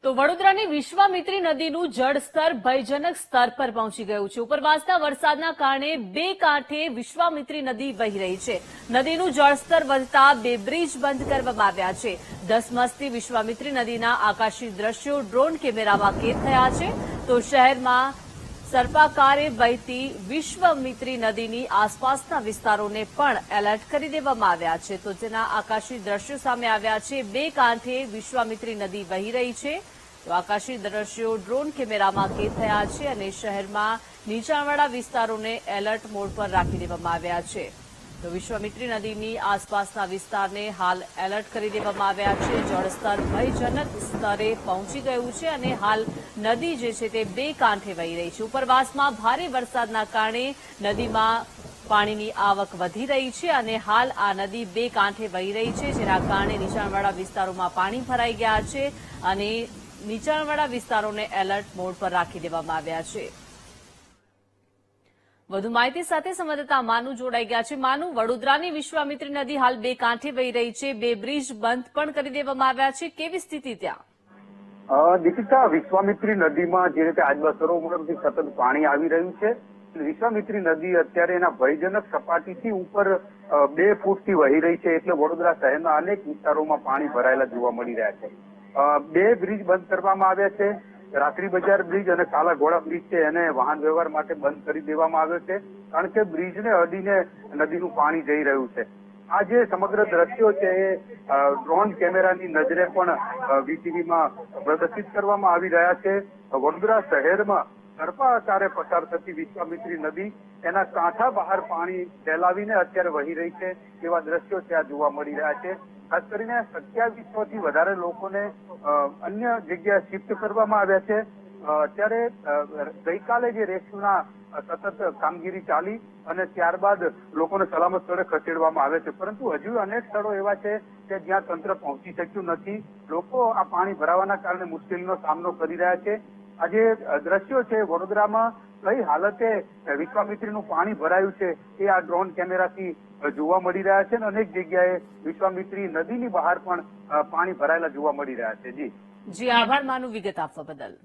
તો વડોદરાની વિશ્વામિત્રી નદીનું જળસ્તર ભયજનક સ્તર પર પહોંચી ગયું છે। ઉપરવાસના વરસાદના કારણે બે કાંઠે વિશ્વામિત્રી નદી વહી રહી છે। નદીનું જળસ્તર વધતા બે બ્રિજ બંધ કરવામાં આવ્યા છે। ધસમસતી વિશ્વામિત્રી નદીના આકાશી દ્રશ્યો ડ્રોન કેમેરામાં કેદ થયા છે। તો શહેરમાં સર્પાકારે વહેતી વિશ્વામિત્રી નદીની આસપાસના વિસ્તારોને પણ એલર્ટ કરી દેવામાં આવ્યા છે। તો જેના આકાશી દ્રશ્યો સામે આવ્યા છે। બે કાંઠે વિશ્વામિત્રી નદી વહી રહી છે। તો આકાશી દ્રશ્યો ડ્રોન કેમેરામાં કેદ થયા છે અને શહેરમાં નીચાણવાળા વિસ્તારોને એલર્ટ મોડ પર રાખી દેવામાં આવ્યા છે। તો વિશ્વામિત્રી નદીની આસપાસના વિસ્તારને હાલ એલર્ટ કરી દેવામાં આવ્યા છે। જળસ્તર ભયજનક સ્તરે પહોંચી ગયું છે અને હાલ નદી જે છે તે બે કાંઠે વહી રહી છે। ઉપરવાસમાં ભારે વરસાદના કારણે નદીમાં પાણીની આવક વધી રહી છે અને હાલ આ નદી બે કાંઠે વહી રહી છે, જેના કારણે નીચાણવાળા વિસ્તારોમાં પાણી ભરાઈ ગયા છે અને નીચાણવાળા વિસ્તારોને એલર્ટ મોડ પર રાખી દેવામાં આવ્યા છે। વધુ માહિતી સાથે સંવાદદાતા માનુ જોડાઈ ગયા છે। માનુ, વડોદરાની વિશ્વામિત્રી નદી હાલ બે કાંઠે વહી રહી છે, બે બ્રિજ બંધ પણ કરી દેવામાં આવ્યા છે, કેવી સ્થિતિ ત્યાં? દીપિકા, વિશ્વામિત્રી નદીમાં જે રીતે આજવા સરોવરથી સતત પાણી આવી રહ્યું છે, વિશ્વામિત્રી નદી અત્યારે એના ભયજનક સપાટીથી ઉપર 2 ફૂટથી વહી રહી છે, એટલે વડોદરા શહેરના અનેક વિસ્તારોમાં પાણી ભરાયેલા જોવા મળી રહ્યા છે। 2 બ્રિજ બંધ કરવામાં આવ્યા છે। રાત્રી બજાર બ્રિજ અને કાલા ઘોડા બ્રિજ છે એને વાહન વ્યવહાર માટે બંધ કરી દેવામાં આવ્યો છે, કારણ કે બ્રિજને અડીને નદીનું પાણી જઈ રહ્યું છે। આ જે સમગ્ર દ્રશ્યો છે એ ડ્રોન કેમેરાની નજરે પણ વીટીવીમાં પ્રદર્શિત કરવામાં આવી રહ્યા છે। વડોદરા શહેરમાં સર્પા આકારે પસાર થતી વિશ્વામિત્રી નદી એના કાંઠા બહાર પાણી ફેલાવીને અત્યારે વહી રહી છે, એવા દ્રશ્યો ત્યાં જોવા મળી રહ્યા છે। ખાસ કરીને 2700 થી વધારે લોકોને અન્ય જગ્યાએ શિફ્ટ કરવામાં આવ્યા છે। અત્યારે ગઈકાલે જે રેસ્ક્યુના સતત કામગીરી ચાલી અને ત્યારબાદ લોકોને સલામત સ્થળે ખસેડવામાં આવે છે, પરંતુ હજુ અનેક સ્થળો એવા છે કે જ્યાં તંત્ર પહોંચી શક્યું નથી। લોકો આ પાણી ભરાવાના કારણે મુશ્કેલીનો સામનો કરી રહ્યા છે। આ જે દ્રશ્યો છે વડોદરામાં કઈ હાલતે વિશ્વામિત્રીનું પાણી ભરાયું છે એ આ ડ્રોન કેમેરાથી જોવા મળી રહ્યા છે અને અનેક જગ્યાએ વિશ્વામિત્રી નદીની બહાર પણ પાણી ભરાયેલા જોવા મળી રહ્યા છે। જી આભાર માનુ વિગત આપવા બદલ।